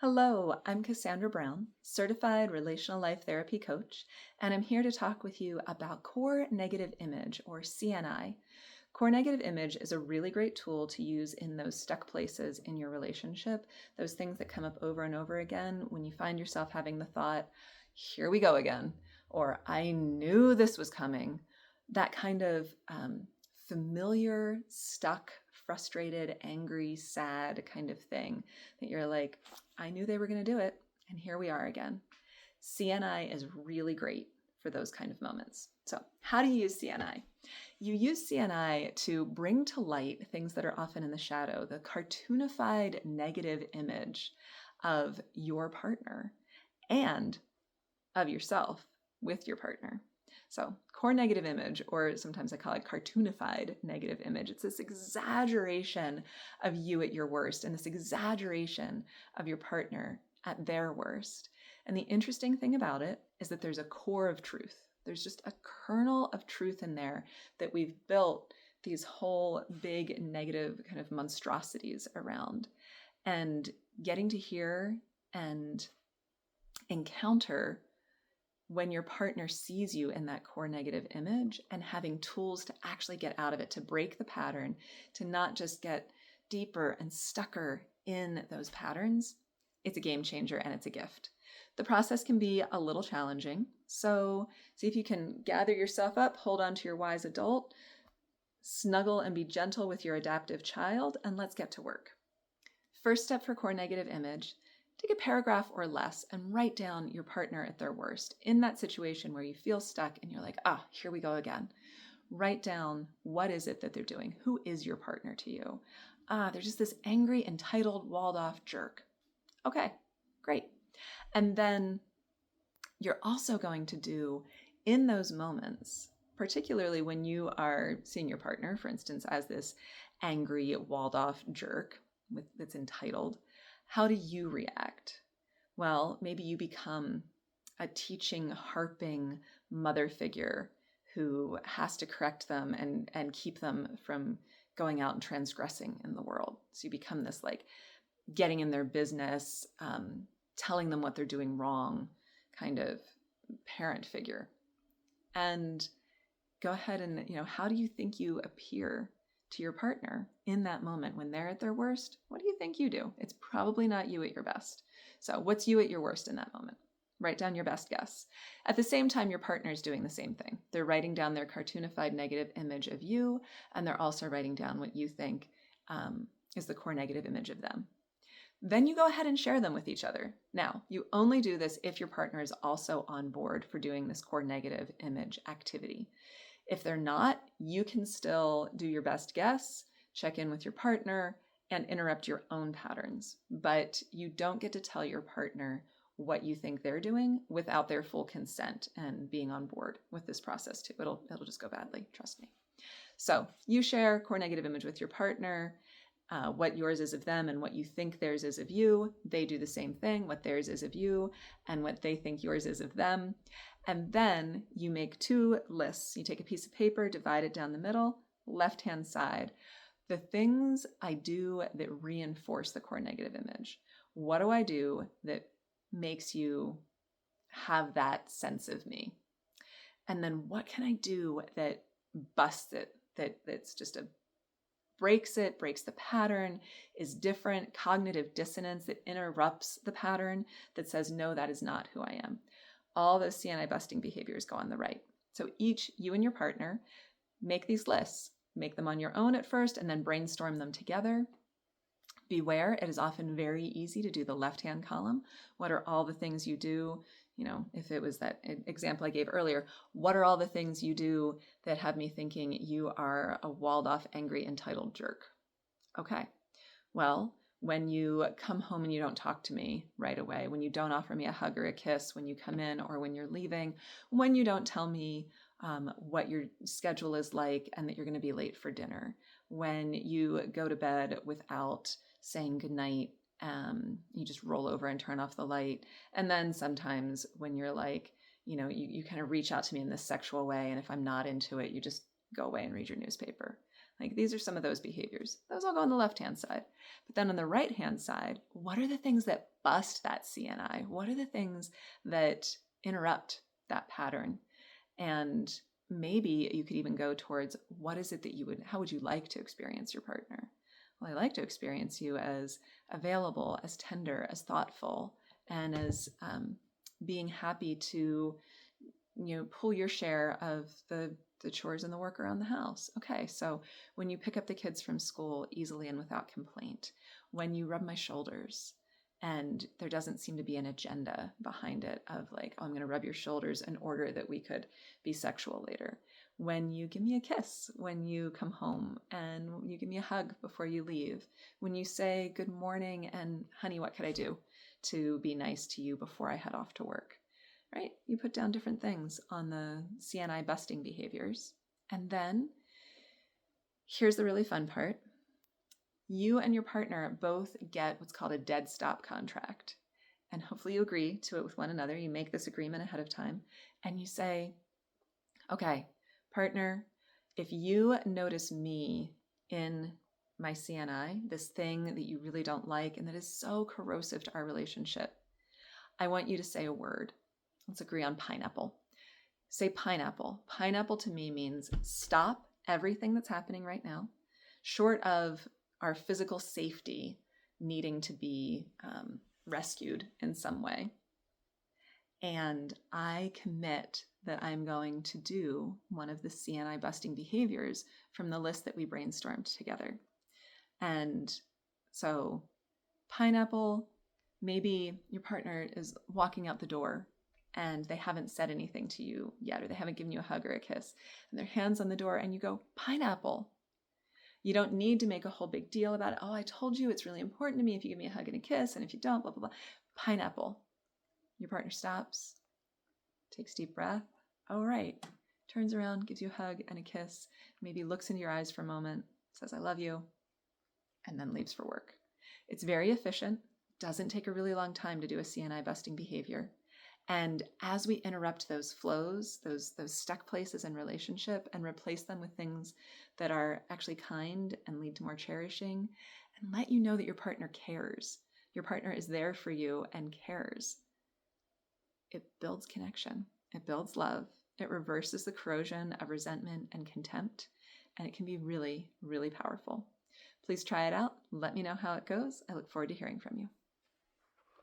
Hello, I'm Cassandra Brown, certified relational life therapy coach, and I'm here to talk with you about core negative image, or CNI. Core negative image is a really great tool to use in those stuck places in your relationship, those things that come up over and over again when you find yourself having the thought, here we go again, or I knew this was coming. That kind of familiar, stuck, frustrated, angry, sad kind of thing that you're like, I knew they were going to do it, and here we are again. CNI is really great for those kind of moments. So, how do you use CNI? You use CNI to bring to light things that are often in the shadow, the cartoonified negative image of your partner and of yourself with your partner. So, core negative image, or sometimes I call it cartoonified negative image, it's this exaggeration of you at your worst and this exaggeration of your partner at their worst. And the interesting thing about it is that there's a core of truth. There's just a kernel of truth in there that we've built these whole big negative kind of monstrosities around. And getting to hear and encounter when your partner sees you in that core negative image and having tools to actually get out of it, to break the pattern, to not just get deeper and stucker in those patterns, it's a game changer and it's a gift. The process can be a little challenging, so see if you can gather yourself up, hold on to your wise adult, snuggle and be gentle with your adaptive child, and let's get to work. First step for core negative image: take a paragraph or less and write down your partner at their worst. In that situation where you feel stuck and you're like, here we go again. Write down, what is it that they're doing? Who is your partner to you? They're just this angry, entitled, walled off jerk. Okay, great. And then you're also going to do, in those moments, particularly when you are seeing your partner, for instance, as this angry, walled off jerk that's entitled, how do you react? Well, maybe you become a teaching, harping mother figure who has to correct them and keep them from going out and transgressing in the world. So you become this like getting in their business, telling them what they're doing wrong kind of parent figure. And go ahead and, how do you think you appear to your partner in that moment when they're at their worst? What do you think you do? It's probably not you at your best. So what's you at your worst in that moment? Write down your best guess. At the same time, your partner is doing the same thing. They're writing down their cartoonified negative image of you, and they're also writing down what you think is the core negative image of them. Then you go ahead and share them with each other. Now, you only do this if your partner is also on board for doing this core negative image activity. If they're not, you can still do your best guess, check in with your partner, and interrupt your own patterns. But you don't get to tell your partner what you think they're doing without their full consent and being on board with this process too. It'll just go badly, trust me. So you share core negative image with your partner, what yours is of them and what you think theirs is of you. They do the same thing, what theirs is of you and what they think yours is of them. And then you make two lists. You take a piece of paper, divide it down the middle, left-hand side. The things I do that reinforce the core negative image. What do I do that makes you have that sense of me? And then what can I do that busts it, that's just breaks the pattern, is different, cognitive dissonance that interrupts the pattern, that says, no, that is not who I am. All those CNI busting behaviors go on the right. So each, you and your partner, make these lists. Make them on your own at first and then brainstorm them together. Beware, it is often very easy to do the left-hand column. What are all the things you do? If it was that example I gave earlier, what are all the things you do that have me thinking you are a walled off, angry, entitled jerk? Okay, well, when you come home and you don't talk to me right away, when you don't offer me a hug or a kiss when you come in or when you're leaving, when you don't tell me what your schedule is like and that you're going to be late for dinner, when you go to bed without saying goodnight, you just roll over and turn off the light. And then sometimes when you're like, you kind of reach out to me in this sexual way, and if I'm not into it, you just go away and read your newspaper. Like these are some of those behaviors. Those all go on the left-hand side. But then on the right-hand side, what are the things that bust that CNI? What are the things that interrupt that pattern? And maybe you could even go towards what is it that how would you like to experience your partner? Well, I like to experience you as available, as tender, as thoughtful, and as being happy to, pull your share of the chores and the work around the house. Okay, so when you pick up the kids from school easily and without complaint, when you rub my shoulders, and there doesn't seem to be an agenda behind it of like, oh, I'm going to rub your shoulders in order that we could be sexual later. When you give me a kiss when you come home and you give me a hug before you leave. When you say good morning and honey, what could I do to be nice to you before I head off to work, right? You put down different things on the CNI busting behaviors. And then here's the really fun part. You and your partner both get what's called a dead stop contract. And hopefully you agree to it with one another. You make this agreement ahead of time and you say, okay, partner, if you notice me in my CNI, this thing that you really don't like and that is so corrosive to our relationship, I want you to say a word. Let's agree on pineapple. Say pineapple. Pineapple to me means stop everything that's happening right now, short of our physical safety needing to be rescued in some way. And I commit that I'm going to do one of the CNI busting behaviors from the list that we brainstormed together. And so pineapple, maybe your partner is walking out the door and they haven't said anything to you yet, or they haven't given you a hug or a kiss, and their hand's on the door and you go, pineapple. You don't need to make a whole big deal about it. Oh, I told you it's really important to me if you give me a hug and a kiss, and if you don't, blah, blah, blah. Pineapple. Your partner stops, takes a deep breath. Oh, right. Turns around, gives you a hug and a kiss, maybe looks into your eyes for a moment, says, I love you, and then leaves for work. It's very efficient, doesn't take a really long time to do a CNI busting behavior. And as we interrupt those flows, those stuck places in relationship and replace them with things that are actually kind and lead to more cherishing, and let you know that your partner cares. Your partner is there for you and cares. It builds connection. It builds love. It reverses the corrosion of resentment and contempt, and it can be really, really powerful. Please try it out. Let me know how it goes. I look forward to hearing from you.